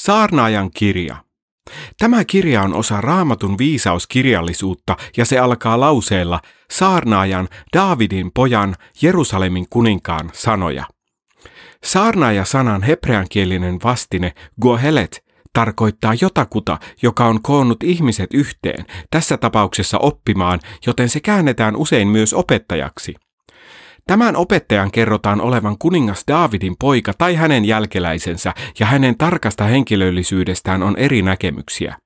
Saarnaajan kirja. Tämä kirja on osa Raamatun viisauskirjallisuutta ja se alkaa lauseella saarnaajan Daavidin pojan Jerusalemin kuninkaan sanoja. Saarnaaja-sanan hebreankielinen vastine gohelet tarkoittaa jotakuta, joka on koonnut ihmiset yhteen, tässä tapauksessa oppimaan, joten se käännetään usein myös opettajaksi. Tämän opettajan kerrotaan olevan kuningas Daavidin poika tai hänen jälkeläisensä, ja hänen tarkasta henkilöllisyydestään on eri näkemyksiä.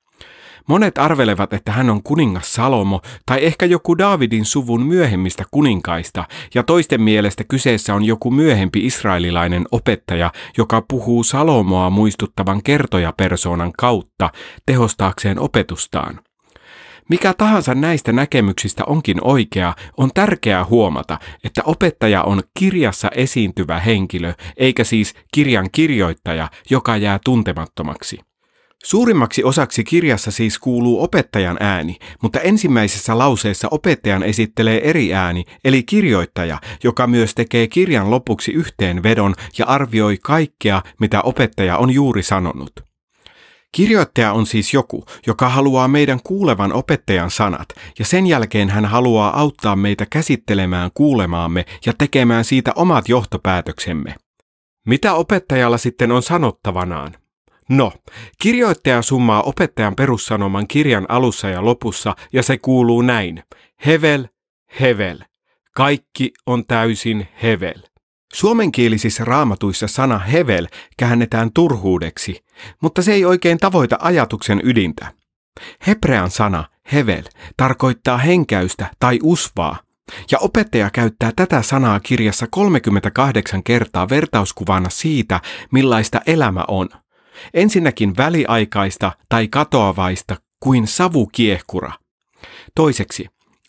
Monet arvelevat, että hän on kuningas Salomo tai ehkä joku Daavidin suvun myöhemmistä kuninkaista, ja toisten mielestä kyseessä on joku myöhempi israelilainen opettaja, joka puhuu Salomoa muistuttavan kertojapersoonan kautta tehostaakseen opetustaan. Mikä tahansa näistä näkemyksistä onkin oikea, on tärkeää huomata, että opettaja on kirjassa esiintyvä henkilö, eikä siis kirjan kirjoittaja, joka jää tuntemattomaksi. Suurimmaksi osaksi kirjassa siis kuuluu opettajan ääni, mutta ensimmäisessä lauseessa opettajan esittelee eri ääni, eli kirjoittaja, joka myös tekee kirjan lopuksi yhteenvedon ja arvioi kaikkea, mitä opettaja on juuri sanonut. Kirjoittaja on siis joku, joka haluaa meidän kuulevan opettajan sanat, ja sen jälkeen hän haluaa auttaa meitä käsittelemään kuulemaamme ja tekemään siitä omat johtopäätöksemme. Mitä opettajalla sitten on sanottavanaan? No, kirjoittaja summaa opettajan perussanoman kirjan alussa ja lopussa, ja se kuuluu näin. Hevel, hevel. Kaikki on täysin hevel. Suomenkielisissä raamatuissa sana hevel käännetään turhuudeksi, mutta se ei oikein tavoita ajatuksen ydintä. Hebrean sana hevel tarkoittaa henkäystä tai usvaa, ja opettaja käyttää tätä sanaa kirjassa 38 kertaa vertauskuvana siitä, millaista elämä on. Ensinnäkin väliaikaista tai katoavaista kuin savukiehkura. Toiseksi,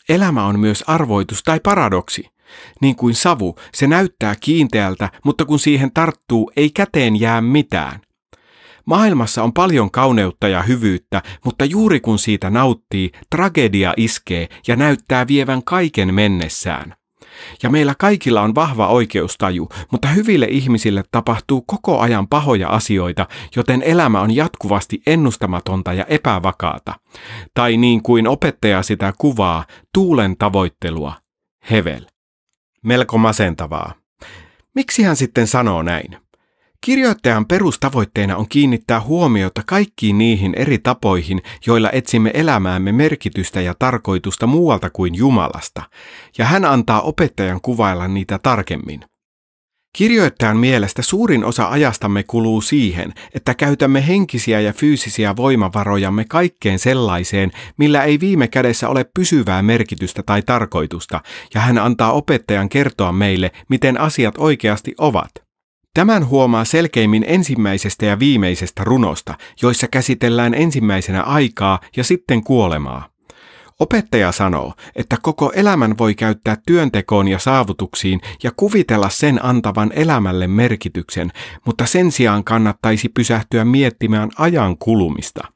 elämä on myös arvoitus tai paradoksi. Niin kuin savu, se näyttää kiinteältä, mutta kun siihen tarttuu, ei käteen jää mitään. Maailmassa on paljon kauneutta ja hyvyyttä, mutta juuri kun siitä nauttii, tragedia iskee ja näyttää vievän kaiken mennessään. Ja meillä kaikilla on vahva oikeustaju, mutta hyville ihmisille tapahtuu koko ajan pahoja asioita, joten elämä on jatkuvasti ennustamatonta ja epävakaata. Tai niin kuin opettaja sitä kuvaa, tuulen tavoittelua. Hevel. Melko masentavaa. Miksi hän sitten sanoo näin? Kirjoittajan perustavoitteena on kiinnittää huomiota kaikkiin niihin eri tapoihin, joilla etsimme elämäämme merkitystä ja tarkoitusta muualta kuin Jumalasta, ja hän antaa opettajan kuvailla niitä tarkemmin. Kirjoittajan mielestä suurin osa ajastamme kuluu siihen, että käytämme henkisiä ja fyysisiä voimavarojamme kaikkeen sellaiseen, millä ei viime kädessä ole pysyvää merkitystä tai tarkoitusta, ja hän antaa opettajan kertoa meille, miten asiat oikeasti ovat. Tämän huomaa selkeimmin ensimmäisestä ja viimeisestä runosta, joissa käsitellään ensimmäisenä aikaa ja sitten kuolemaa. Opettaja sanoo, että koko elämän voi käyttää työntekoon ja saavutuksiin ja kuvitella sen antavan elämälle merkityksen, mutta sen sijaan kannattaisi pysähtyä miettimään ajan kulumista.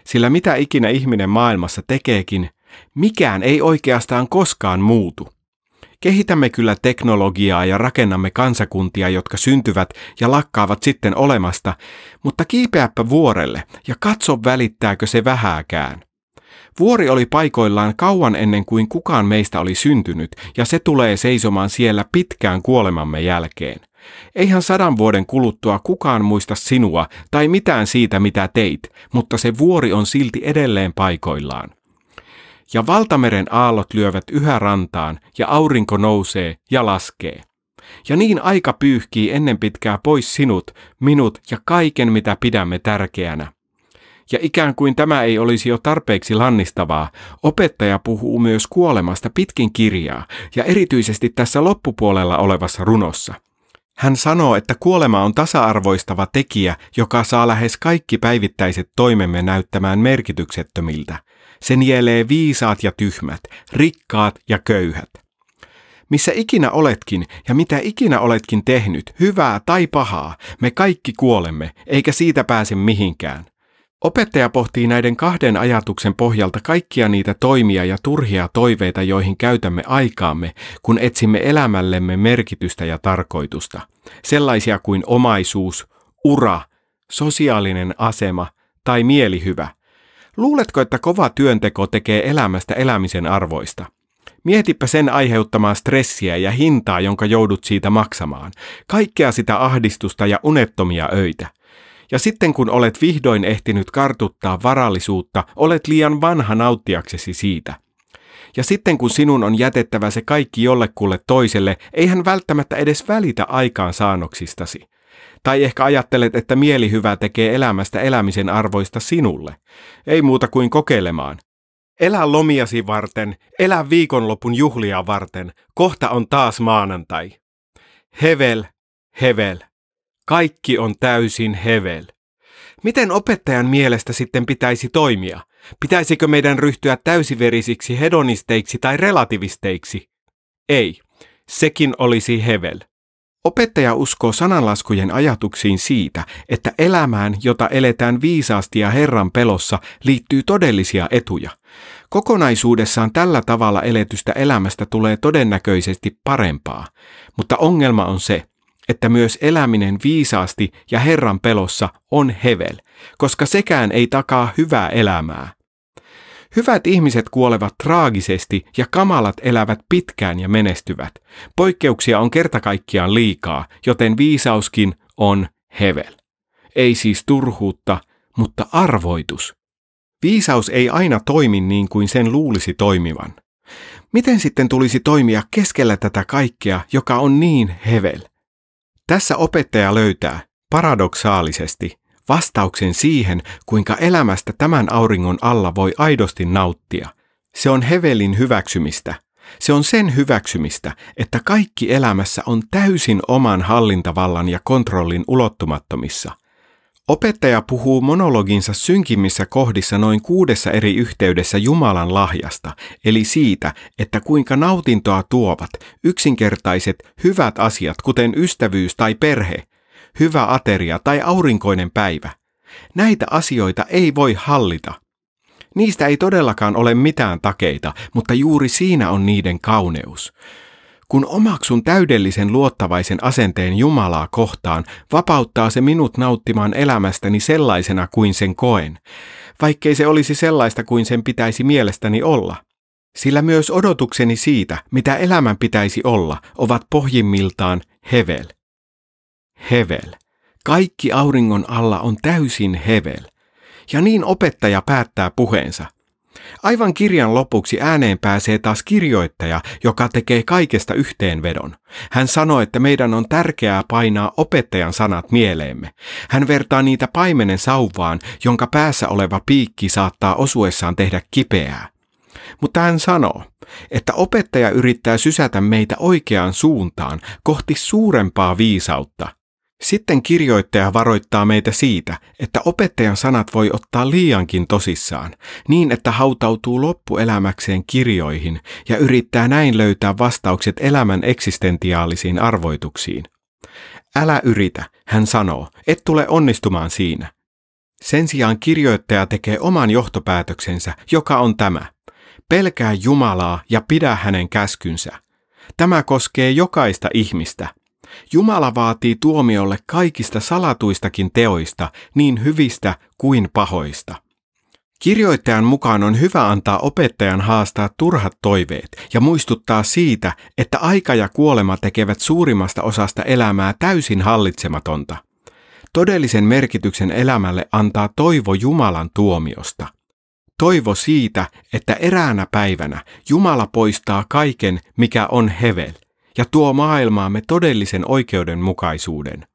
Sillä mitä ikinä ihminen maailmassa tekeekin, mikään ei oikeastaan koskaan muutu. Kehitämme kyllä teknologiaa ja rakennamme kansakuntia, jotka syntyvät ja lakkaavat sitten olemasta, mutta kiipeäpä vuorelle ja katso välittääkö se vähääkään. Vuori oli paikoillaan kauan ennen kuin kukaan meistä oli syntynyt, ja se tulee seisomaan siellä pitkään kuolemamme jälkeen. Eihän 100 vuoden kuluttua kukaan muista sinua tai mitään siitä, mitä teit, mutta se vuori on silti edelleen paikoillaan. Ja valtameren aallot lyövät yhä rantaan, ja aurinko nousee ja laskee. Ja niin aika pyyhkii ennen pitkää pois sinut, minut ja kaiken, mitä pidämme tärkeänä. Ja ikään kuin tämä ei olisi jo tarpeeksi lannistavaa, opettaja puhuu myös kuolemasta pitkin kirjaa, ja erityisesti tässä loppupuolella olevassa runossa. Hän sanoo, että kuolema on tasa-arvoistava tekijä, joka saa lähes kaikki päivittäiset toimemme näyttämään merkityksettömiltä. Se nielee viisaat ja tyhmät, rikkaat ja köyhät. Missä ikinä oletkin ja mitä ikinä oletkin tehnyt, hyvää tai pahaa, me kaikki kuolemme, eikä siitä pääse mihinkään. Opettaja pohtii näiden kahden ajatuksen pohjalta kaikkia niitä toimia ja turhia toiveita, joihin käytämme aikaamme, kun etsimme elämällemme merkitystä ja tarkoitusta. Sellaisia kuin omaisuus, ura, sosiaalinen asema tai mielihyvä. Luuletko, että kova työnteko tekee elämästä elämisen arvoista? Mietipä sen aiheuttamaa stressiä ja hintaa, jonka joudut siitä maksamaan. Kaikkea sitä ahdistusta ja unettomia öitä. Ja sitten kun olet vihdoin ehtinyt kartuttaa varallisuutta, olet liian vanha nauttiaksesi siitä. Ja sitten kun sinun on jätettävä se kaikki jollekulle toiselle, ei hän välttämättä edes välitä aikaansaannoksistasi. Tai ehkä ajattelet, että mielihyvä tekee elämästä elämisen arvoista sinulle. Ei muuta kuin kokeilemaan. Elä lomiasi varten, elä viikonlopun juhlia varten, kohta on taas maanantai. Hevel, hevel. Kaikki on täysin hevel. Miten opettajan mielestä sitten pitäisi toimia? Pitäisikö meidän ryhtyä täysiverisiksi hedonisteiksi tai relativisteiksi? Ei, sekin olisi hevel. Opettaja uskoo sananlaskujen ajatuksiin siitä, että elämään, jota eletään viisaasti ja Herran pelossa, liittyy todellisia etuja. Kokonaisuudessaan tällä tavalla eletystä elämästä tulee todennäköisesti parempaa, mutta ongelma on se, että myös eläminen viisaasti ja Herran pelossa on hevel, koska sekään ei takaa hyvää elämää. Hyvät ihmiset kuolevat traagisesti ja kamalat elävät pitkään ja menestyvät. Poikkeuksia on kertakaikkiaan liikaa, joten viisauskin on hevel. Ei siis turhuutta, mutta arvoitus. Viisaus ei aina toimi niin kuin sen luulisi toimivan. Miten sitten tulisi toimia keskellä tätä kaikkea, joka on niin hevel? Tässä opettaja löytää, paradoksaalisesti, vastauksen siihen, kuinka elämästä tämän auringon alla voi aidosti nauttia. Se on hevelin hyväksymistä. Se on sen hyväksymistä, että kaikki elämässä on täysin oman hallintavallan ja kontrollin ulottumattomissa. Opettaja puhuu monologinsa synkimmissä kohdissa noin 6 eri yhteydessä Jumalan lahjasta, eli siitä, että kuinka nautintoa tuovat yksinkertaiset hyvät asiat, kuten ystävyys tai perhe, hyvä ateria tai aurinkoinen päivä. Näitä asioita ei voi hallita. Niistä ei todellakaan ole mitään takeita, mutta juuri siinä on niiden kauneus. Kun omaksun täydellisen luottavaisen asenteen Jumalaa kohtaan, vapauttaa se minut nauttimaan elämästäni sellaisena kuin sen koen, vaikkei se olisi sellaista kuin sen pitäisi mielestäni olla. Sillä myös odotukseni siitä, mitä elämän pitäisi olla, ovat pohjimmiltaan hevel. Hevel. Kaikki auringon alla on täysin hevel. Ja niin opettaja päättää puheensa. Aivan kirjan lopuksi ääneen pääsee taas kirjoittaja, joka tekee kaikesta yhteenvedon. Hän sanoo, että meidän on tärkeää painaa opettajan sanat mieleemme. Hän vertaa niitä paimenen sauvaan, jonka päässä oleva piikki saattaa osuessaan tehdä kipeää. Mutta hän sanoo, että opettaja yrittää sysätä meitä oikeaan suuntaan, kohti suurempaa viisautta. Sitten kirjoittaja varoittaa meitä siitä, että opettajan sanat voi ottaa liiankin tosissaan, niin että hautautuu loppuelämäkseen kirjoihin ja yrittää näin löytää vastaukset elämän eksistentiaalisiin arvoituksiin. Älä yritä, hän sanoo, et tule onnistumaan siinä. Sen sijaan kirjoittaja tekee oman johtopäätöksensä, joka on tämä. Pelkää Jumalaa ja pidä hänen käskynsä. Tämä koskee jokaista ihmistä. Jumala vaatii tuomiolle kaikista salatuistakin teoista, niin hyvistä kuin pahoista. Kirjoittajan mukaan on hyvä antaa opettajan haastaa turhat toiveet ja muistuttaa siitä, että aika ja kuolema tekevät suurimmasta osasta elämää täysin hallitsematonta. Todellisen merkityksen elämälle antaa toivo Jumalan tuomiosta. Toivo siitä, että eräänä päivänä Jumala poistaa kaiken, mikä on hevel, ja tuo maailmaamme todellisen oikeudenmukaisuuden.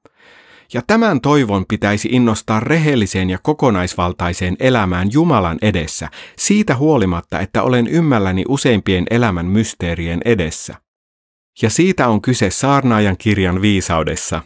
Ja tämän toivon pitäisi innostaa rehelliseen ja kokonaisvaltaiseen elämään Jumalan edessä, siitä huolimatta, että olen ymmälläni useimpien elämän mysteerien edessä. Ja siitä on kyse saarnaajan kirjan viisaudessa.